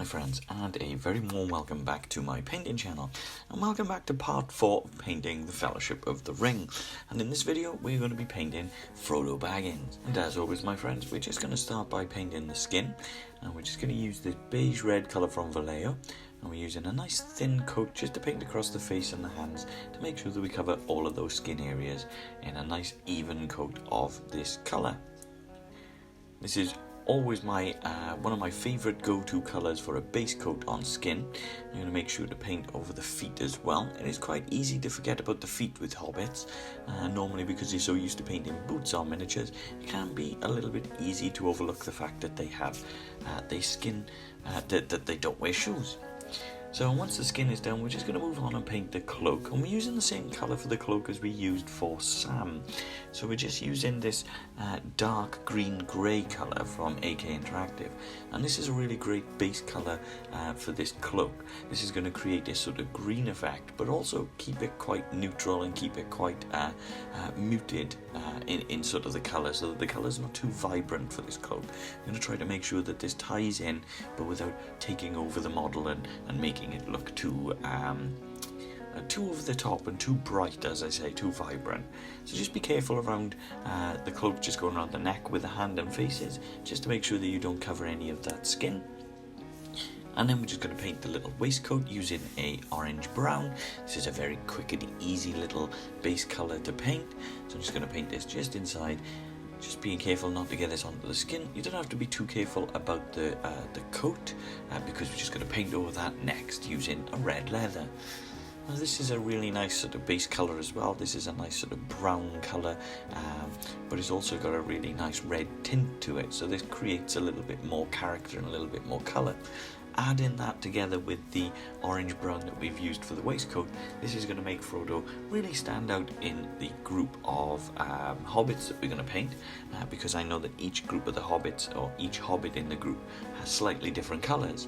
friends, and a very warm welcome back to my painting channel, and welcome back to part 4 of painting the Fellowship of the Ring. And in this video we're going to be painting Frodo Baggins, and as always my friends, we're just going to start by painting the skin, and we're just going to use this beige red colour from Vallejo, and we're using a nice thin coat just to paint across the face and the hands to make sure that we cover all of those skin areas in a nice even coat of this colour. This is always my one of my favourite go-to colours for a base coat on skin. I'm going to make sure to paint over the feet as well. It is quite easy to forget about the feet with hobbits. Normally, because you're so used to painting boots on miniatures, it can be a little bit easy to overlook the fact that they have that they don't wear shoes. So once the skin is done, we're just going to move on and paint the cloak, and we're using the same colour for the cloak as we used for Sam. So we're just using this dark green grey colour from AK Interactive, and this is a really great base colour for this cloak. This is going to create this sort of green effect, but also keep it quite neutral and keep it quite muted in sort of the colour, so that the colour's not too vibrant for this cloak. I'm going to try to make sure that this ties in, but without taking over the model and making it look too over the top and too bright, as I say, too vibrant. So just be careful around the cloak, just going around the neck with the hand and faces, just to make sure that you don't cover any of that skin. And then we're just going to paint the little waistcoat using a orange brown. This is a very quick and easy little base colour to paint. So I'm just going to paint this just inside. Just being careful not to get this onto the skin. You don't have to be too careful about the coat, because we're just going to paint over that next using a red leather. Now this is a really nice sort of base colour as well. This is a nice sort of brown colour, but it's also got a really nice red tint to it, so this creates a little bit more character and a little bit more colour. Adding that together with the orange brown that we've used for the waistcoat, this is going to make Frodo really stand out in the group of hobbits that we're going to paint, because I know that each group of the hobbits, or each hobbit in the group, has slightly different colours.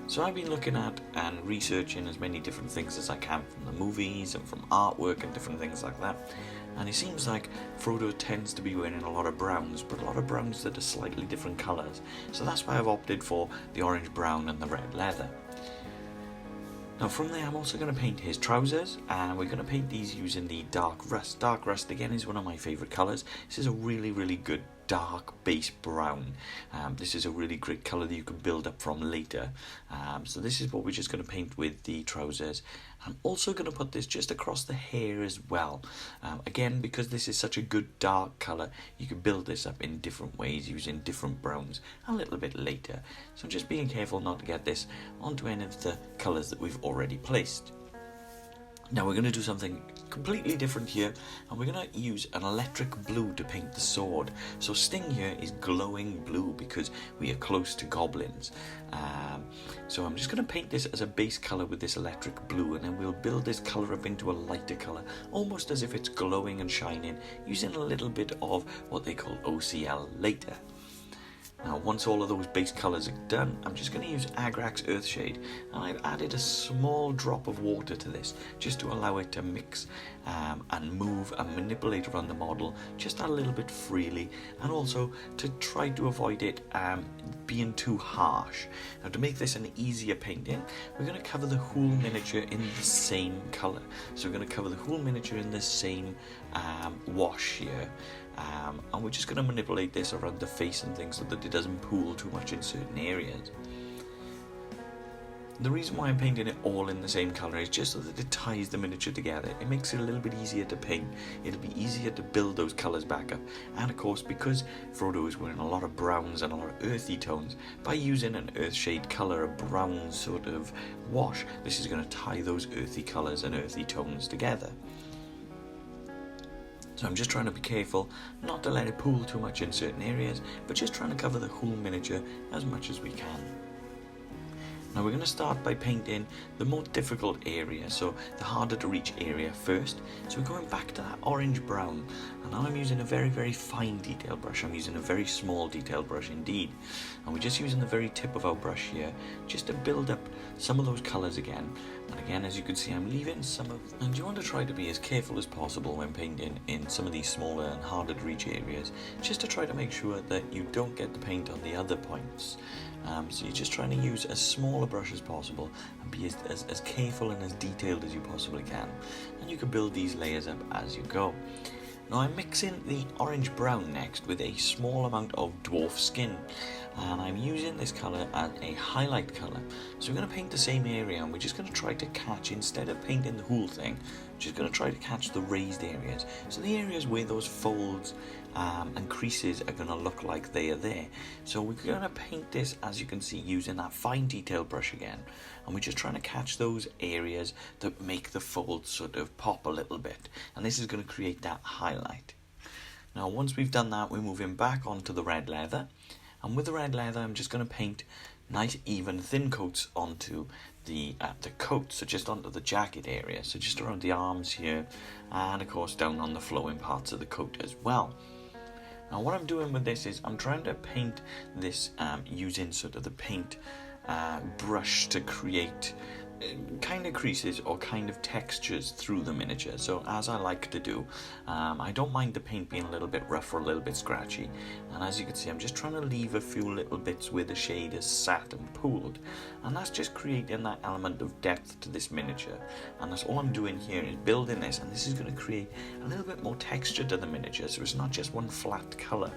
So I've been looking at and researching as many different things as I can from the movies and from artwork and different things like that. And it seems like Frodo tends to be wearing a lot of browns, but a lot of browns that are slightly different colours. So that's why I've opted for the orange brown and the red leather. Now from there I'm also going to paint his trousers, and we're going to paint these using the dark rust. Dark rust again is one of my favourite colours. This is a really good dark base brown. This is a really great colour that you can build up from later. So this is what we're just going to paint with the trousers. I'm also going to put this just across the hair as well. Again, because this is such a good dark colour, you can build this up in different ways using different browns a little bit later. So just being careful not to get this onto any of the colours that we've already placed. Now we're going to do something completely different here, and we're going to use an electric blue to paint the sword. So Sting here is glowing blue because we are close to goblins. So I'm just going to paint this as a base colour with this electric blue, and then we'll build this colour up into a lighter colour, almost as if it's glowing and shining, using a little bit of what they call OCL later. Now once all of those base colours are done, I'm just going to use Agrax Earthshade, and I've added a small drop of water to this just to allow it to mix and move and manipulate around the model just a little bit freely, and also to try to avoid it being too harsh. Now to make this an easier painting, we're going to cover the whole miniature in the same colour. So we're going to cover the whole miniature in the same wash here. And we're just going to manipulate this around the face and things so that it doesn't pool too much in certain areas. The reason why I'm painting it all in the same colour is just so that it ties the miniature together. It makes it a little bit easier to paint. It'll be easier to build those colours back up. And of course, because Frodo is wearing a lot of browns and a lot of earthy tones, by using an earth shade colour, a brown sort of wash, this is going to tie those earthy colours and earthy tones together. So I'm just trying to be careful not to let it pool too much in certain areas, but just trying to cover the whole miniature as much as we can. Now we're going to start by painting the more difficult area, so the harder to reach area first. So we're going back to that orange brown, and now I'm using a very fine detail brush. I'm using a very small detail brush indeed, and we're just using the very tip of our brush here just to build up some of those colours again. And again, as you can see, I'm leaving some of, and you want to try to be as careful as possible when painting in some of these smaller and harder to reach areas, just to try to make sure that you don't get the paint on the other points. So you're just trying to use as small smaller brush as possible and be as careful and as detailed as you possibly can. And you can build these layers up as you go. Now I'm mixing the orange brown next with a small amount of dwarf skin, and I'm using this colour as a highlight colour. So we're going to paint the same area, and we're just going to try to catch, instead of painting the whole thing, we're just going to try to catch the raised areas. So the areas where those folds and creases are going to look like they are there. So we're going to paint this, as you can see, using that fine detail brush again, and we're just trying to catch those areas that make the folds sort of pop a little bit, and this is going to create that highlight. Now once we've done that, we're moving back onto the red leather, and with the red leather I'm just going to paint nice even thin coats onto the coat, so just onto the jacket area, so just around the arms here, and of course down on the flowing parts of the coat as well. Now what I'm doing with this is I'm trying to paint this using sort of the paint brush to create kind of creases or kind of textures through the miniature. So as I like to do, I don't mind the paint being a little bit rough or a little bit scratchy, and as you can see I'm just trying to leave a few little bits where the shade is sat and pooled, and that's just creating that element of depth to this miniature. And that's all I'm doing here, is building this, and this is going to create a little bit more texture to the miniature, so it's not just one flat colour.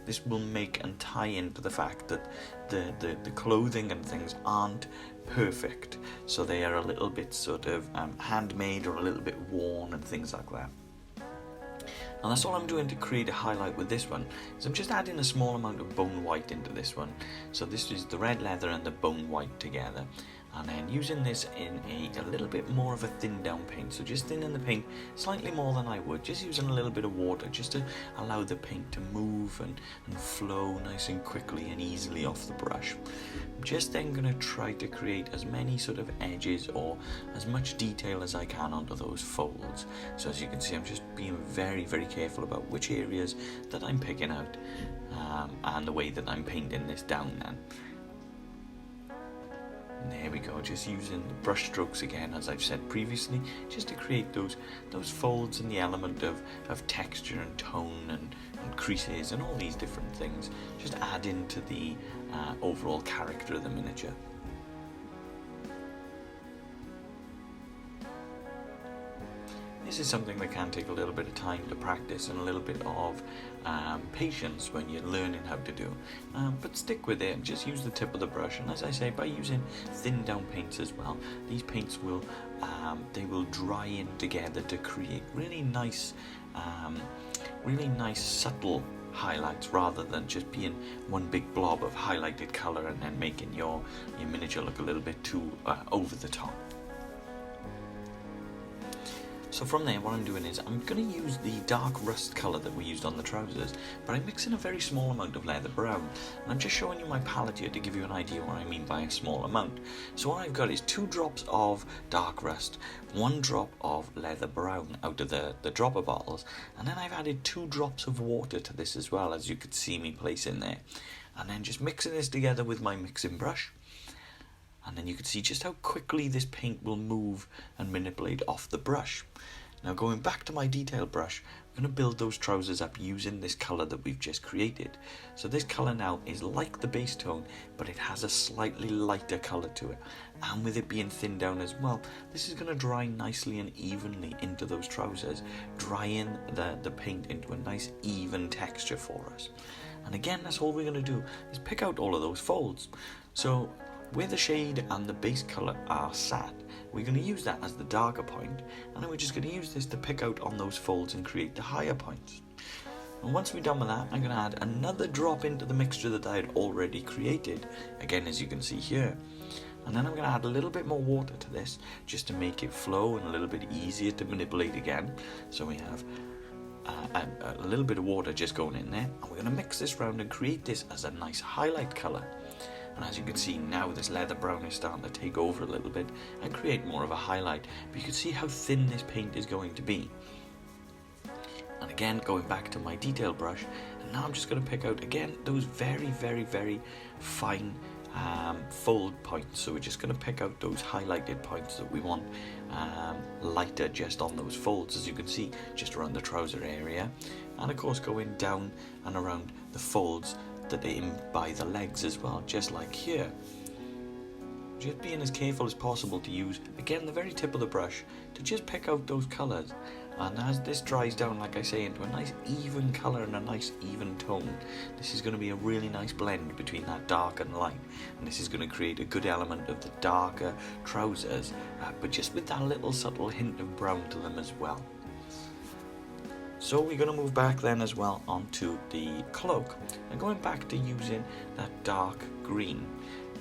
This will make and tie into the fact that the clothing and things aren't perfect, so they are a little bit sort of handmade or a little bit worn and things like that. And that's all I'm doing to create a highlight with this one, is I'm just adding a small amount of bone white into this one. So this is the red leather and the bone white together, and then using this in a little bit more of a thin down paint, so just thinning the paint slightly more than I would, just using a little bit of water just to allow the paint to move and flow nice and quickly and easily off the brush. I'm just then going to try to create as many sort of edges or as much detail as I can onto those folds. So as you can see, I'm just being very, very careful about which areas that I'm picking out and the way that I'm painting this down then. And there we go, just using the brush strokes again, as I've said previously, just to create those folds and the element of texture and tone and creases and all these different things, just add into the overall character of the miniature. This is something that can take a little bit of time to practice and a little bit of patience when you're learning how to do. But stick with it and just use the tip of the brush. And as I say, by using thin down paints as well, these paints will dry in together to create really nice subtle highlights, rather than just being one big blob of highlighted colour and then making your miniature look a little bit too over the top. So from there, what I'm doing is I'm going to use the dark rust colour that we used on the trousers, but I'm mixing a very small amount of leather brown, and I'm just showing you my palette here to give you an idea what I mean by a small amount. So what I've got is 2 drops of dark rust, 1 drop of leather brown out of the dropper bottles, and then I've added 2 drops of water to this as well, as you could see me placing there, and then just mixing this together with my mixing brush. And then you can see just how quickly this paint will move and manipulate off the brush. Now going back to my detail brush, I'm going to build those trousers up using this colour that we've just created. So this colour now is like the base tone, but it has a slightly lighter colour to it. And with it being thinned down as well, this is going to dry nicely and evenly into those trousers, drying the paint into a nice even texture for us. And again, that's all we're going to do, is pick out all of those folds. So where the shade and the base colour are sat, we're going to use that as the darker point, and then we're just going to use this to pick out on those folds and create the higher points. And once we're done with that, I'm going to add another drop into the mixture that I had already created, again as you can see here. And then I'm going to add a little bit more water to this, just to make it flow and a little bit easier to manipulate again. So we have a little bit of water just going in there, and we're going to mix this round and create this as a nice highlight colour. And as you can see now, this leather brown is starting to take over a little bit and create more of a highlight, but you can see how thin this paint is going to be. And again, going back to my detail brush, and now I'm just going to pick out again those very, very, very fine fold points. So we're just going to pick out those highlighted points that we want lighter just on those folds, as you can see, just around the trouser area, and of course going down and around the folds that are in by the legs as well, just like here. just being as careful as possible to use, again, the very tip of the brush to just pick out those colours. And as this dries down, like I say, into a nice even colour and a nice even tone, this is going to be a really nice blend between that dark and light. And this is going to create a good element of the darker trousers, but just with that little subtle hint of brown to them as well. So we're going to move back then as well onto the cloak. And going back to using that dark green,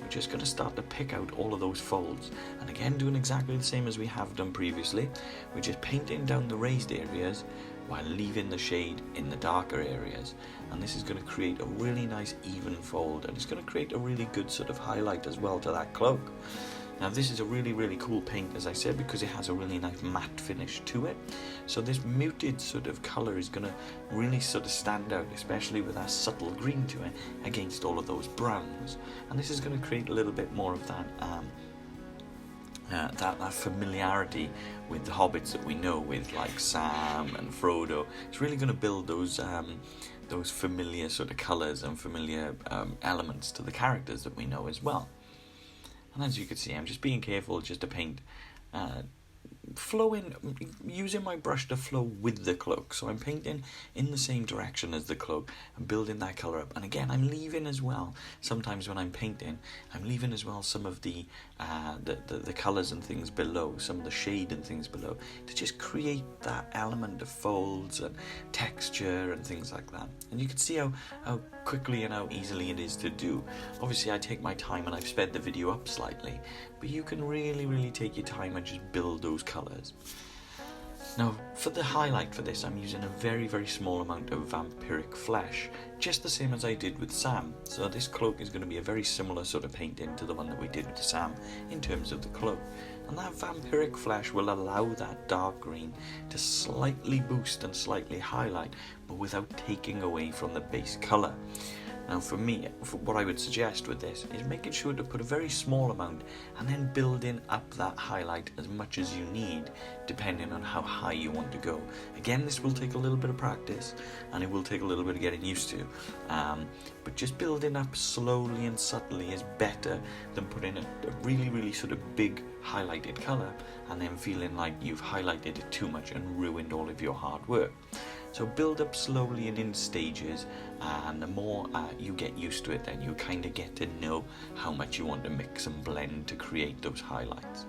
we're just going to start to pick out all of those folds. And again, doing exactly the same as we have done previously. We're just painting down the raised areas while leaving the shade in the darker areas. And this is going to create a really nice even fold, and it's going to create a really good sort of highlight as well to that cloak. Now this is a really cool paint, as I said, because it has a really nice matte finish to it. So this muted sort of colour is going to really sort of stand out, especially with that subtle green to it against all of those browns. And this is going to create a little bit more of that that familiarity with the hobbits that we know, with like Sam and Frodo. It's really going to build those familiar sort of colours and familiar elements to the characters that we know as well. And as you can see, I'm just being careful just to paint, using my brush to flow with the cloak. So I'm painting in the same direction as the cloak and building that colour up. And again, I'm leaving as well, sometimes when I'm painting, I'm leaving as well some of the colours and things below, some of the shade and things below, to just create that element of folds and texture and things like that. And you can see how quickly and how easily it is to do. Obviously I take my time and I've sped the video up slightly, but you can really take your time and just build those colours. Now for the highlight for this, I'm using a very small amount of vampiric flesh, just the same as I did with Sam. So this cloak is going to be a very similar sort of painting to the one that we did with Sam in terms of the cloak. And that vampiric flesh will allow that dark green to slightly boost and slightly highlight, but without taking away from the base colour. Now for me, what I would suggest with this is making sure to put a very small amount and then building up that highlight as much as you need, depending on how high you want to go. Again, this will take a little bit of practice and it will take a little bit of getting used to, but just building up slowly and subtly is better than putting a really sort of big highlighted colour and then feeling like you've highlighted it too much and ruined all of your hard work. So build up slowly and in stages, and the more you get used to it, then you kind of get to know how much you want to mix and blend to create those highlights.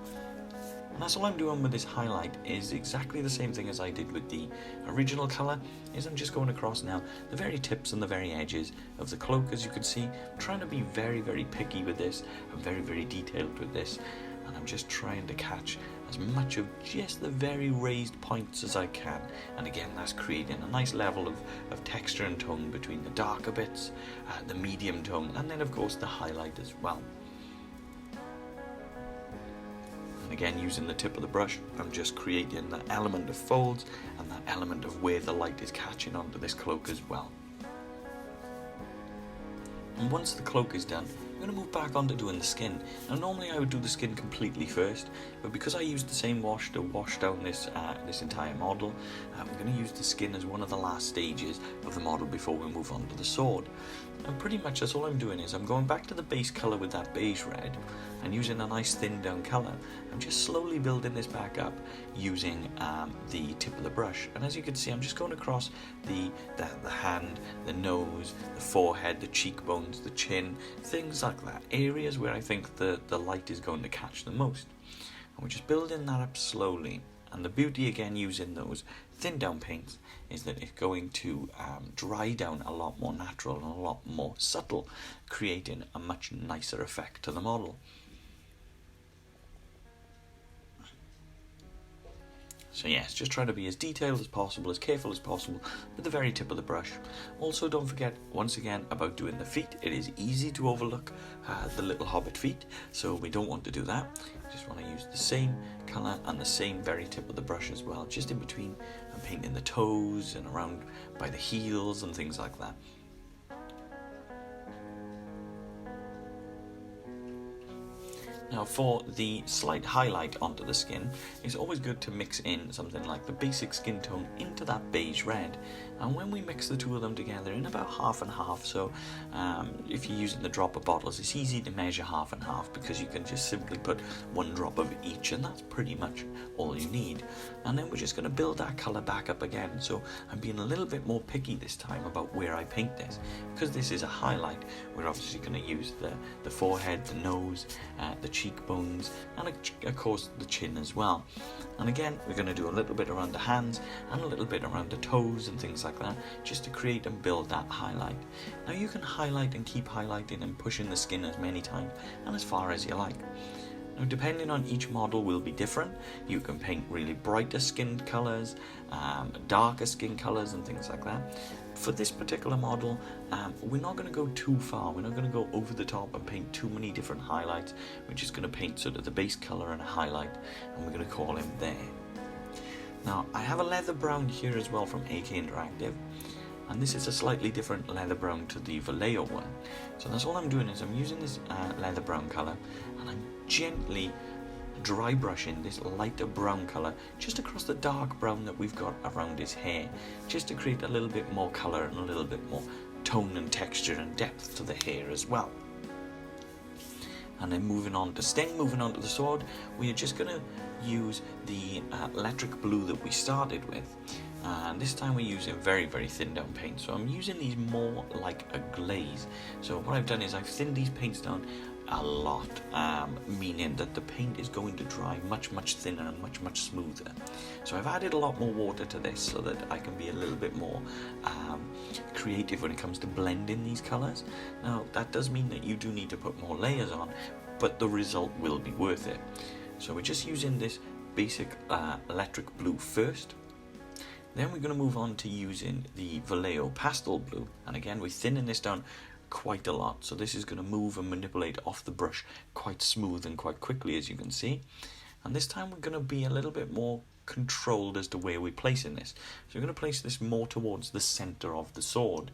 And that's all I'm doing with this highlight, is exactly the same thing as I did with the original colour, is I'm just going across now the very tips and the very edges of the cloak. As you can see, I'm trying to be very picky with this and very detailed with this, and I'm just trying to catch as much of just the very raised points as I can. And again, that's creating a nice level of texture and tone between the darker bits, the medium tone, and then of course the highlight as well. And again, using the tip of the brush, I'm just creating that element of folds and that element of where the light is catching onto this cloak as well. And once the cloak is done, I'm going to move back on to doing the skin. Now normally I would do the skin completely first, but because I used the same wash to wash down this entire model, I'm going to use the skin as one of the last stages of the model before we move on to the sword. And pretty much that's all I'm doing, is I'm going back to the base colour with that beige red and using a nice thin down colour. I'm just slowly building this back up using the tip of the brush. And as you can see, I'm just going across the hand, the nose, the forehead, the cheekbones, the chin, things like that, areas where I think the light is going to catch the most. And we're just building that up slowly. And the beauty, again, using those thin down paints, is that it's going to dry down a lot more natural and a lot more subtle, creating a much nicer effect to the model. So yes, just try to be as detailed as possible, as careful as possible with the very tip of the brush. Also, don't forget, once again, about doing the feet. It is easy to overlook the little hobbit feet, so we don't want to do that. Just want to use the same colour and the same very tip of the brush as well, just in between. I'm painting the toes and around by the heels and things like that. Now for the slight highlight onto the skin, it's always good to mix in something like the basic skin tone into that beige red. And when we mix the two of them together in about half and half, so if you're using the dropper bottles, it's easy to measure half and half because you can just simply put one drop of each, and that's pretty much all you need. And then we're just going to build that colour back up again. So I'm being a little bit more picky this time about where I paint this. Because this is a highlight, we're obviously going to use the forehead, the nose, the cheekbones, and of course the chin as well. And again, we're going to do a little bit around the hands and a little bit around the toes and things like that, just to create and build that highlight. Now you can highlight and keep highlighting and pushing the skin as many times and as far as you like. Now, depending on each model will be different. You can paint really brighter skin colours, darker skin colours and things like that. For this particular model, we're not going to go too far. We're not going to go over the top and paint too many different highlights. We're just going to paint sort of the base colour and a highlight, and we're going to call him there. Now, I have a leather brown here as well from AK Interactive. And this is a slightly different leather brown to the Vallejo one. So that's all I'm doing is I'm using this leather brown colour, and I'm gently dry brushing this lighter brown colour just across the dark brown that we've got around his hair, just to create a little bit more colour and a little bit more tone and texture and depth to the hair as well. And then moving on to the sword, we are just going to use the electric blue that we started with. And this time we're using very, very thin down paint. So I'm using these more like a glaze. So what I've done is I've thinned these paints down a lot, meaning that the paint is going to dry much, much thinner and much, much smoother. So I've added a lot more water to this so that I can be a little bit more creative when it comes to blending these colours. Now that does mean that you do need to put more layers on, but the result will be worth it. So we're just using this basic electric blue first. Then we're going to move on to using the Vallejo pastel blue, and again we're thinning this down quite a lot, so this is going to move and manipulate off the brush quite smooth and quite quickly, as you can see. And this time we're going to be a little bit more controlled as to where we're placing this. So we're going to place this more towards the center of the sword.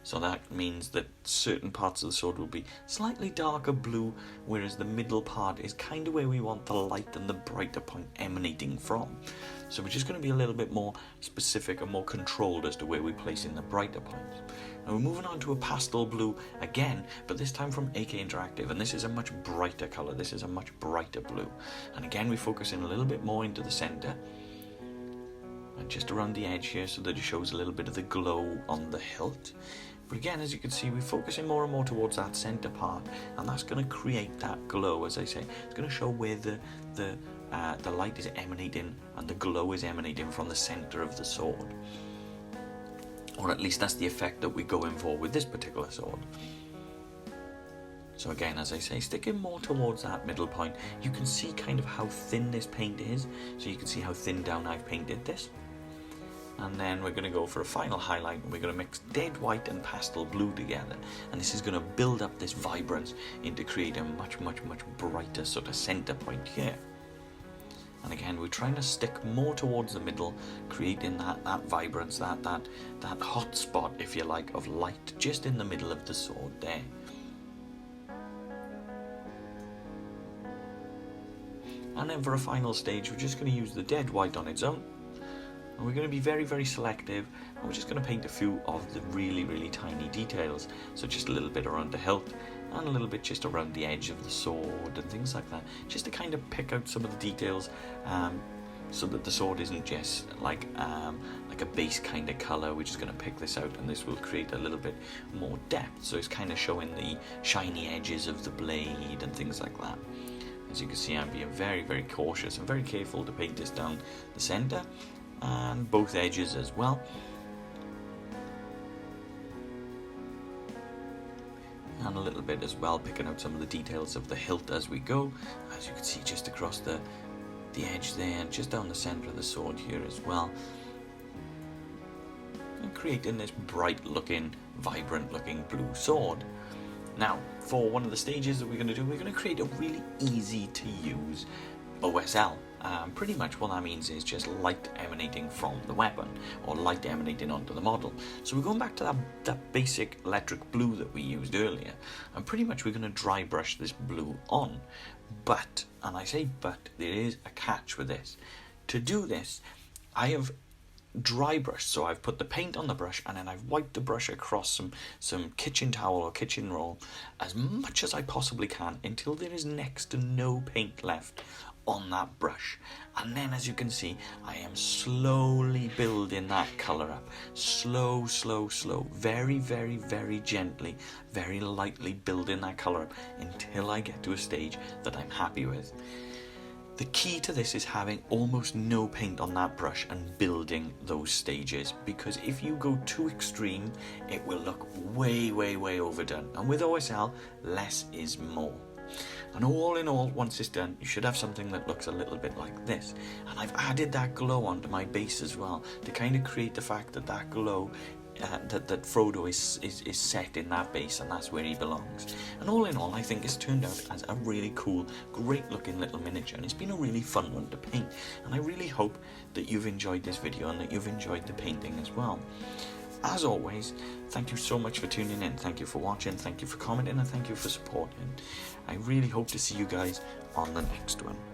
So that means that certain parts of the sword will be slightly darker blue, whereas the middle part is kind of where we want the light and the brighter point emanating from. So we're just going to be a little bit more specific and more controlled as to where we're placing the brighter points. Now we're moving on to a pastel blue again, but this time from AK Interactive, and this is a much brighter colour. This is a much brighter blue. And again, we're focusing a little bit more into the centre, and just around the edge here so that it shows a little bit of the glow on the hilt. But again, as you can see, we're focusing more and more towards that centre part, and that's going to create that glow. As I say, it's going to show where the light is emanating and the glow is emanating from the centre of the sword. Or at least that's the effect that we're going for with this particular sword. So again, as I say, sticking more towards that middle point, you can see kind of how thin this paint is. So you can see how thin down I've painted this. And then we're going to go for a final highlight, and we're going to mix dead white and pastel blue together, and this is going to build up this vibrance into creating a much, much, much brighter sort of center point here. And again, we're trying to stick more towards the middle, creating that vibrance, that hot spot, if you like, of light just in the middle of the sword there. And then for a final stage, we're just going to use the dead white on its own. And we're going to be very, very selective, and we're just going to paint a few of the really, really tiny details. So just a little bit around the hilt, and a little bit just around the edge of the sword and things like that, just to kind of pick out some of the details, so that the sword isn't just like a base kind of colour. We're just going to pick this out, and this will create a little bit more depth. So it's kind of showing the shiny edges of the blade and things like that. As you can see, I'm being very, very cautious and very careful to paint this down the centre and both edges as well. And a little bit as well, picking out some of the details of the hilt as we go. As you can see, just across the edge there, and just down the centre of the sword here as well. And creating this bright looking, vibrant looking blue sword. Now, for one of the stages that we're going to do, we're going to create a really easy to use OSL. Pretty much what that means is just light emanating from the weapon, or light emanating onto the model. So we're going back to that basic electric blue that we used earlier, and pretty much we're going to dry brush this blue on. But, and I say but, there is a catch with this. To do this, I have dry brushed, so I've put the paint on the brush and then I've wiped the brush across some kitchen towel or kitchen roll as much as I possibly can until there is next to no paint left on that brush. And then, as you can see, I am slowly building that colour up. Slow, very, very, very gently, very lightly building that colour up until I get to a stage that I'm happy with. The key to this is having almost no paint on that brush and building those stages, because if you go too extreme, it will look way, way, way overdone. And with OSL, less is more. And all in all, once it's done, you should have something that looks a little bit like this. And I've added that glow onto my base as well, to kind of create the fact that that glow, that Frodo is set in that base, and that's where he belongs. And all in all, I think it's turned out as a really cool, great looking little miniature, and it's been a really fun one to paint. And I really hope that you've enjoyed this video and that you've enjoyed the painting as well. As always, thank you so much for tuning in, thank you for watching, thank you for commenting, and thank you for supporting. I really hope to see you guys on the next one.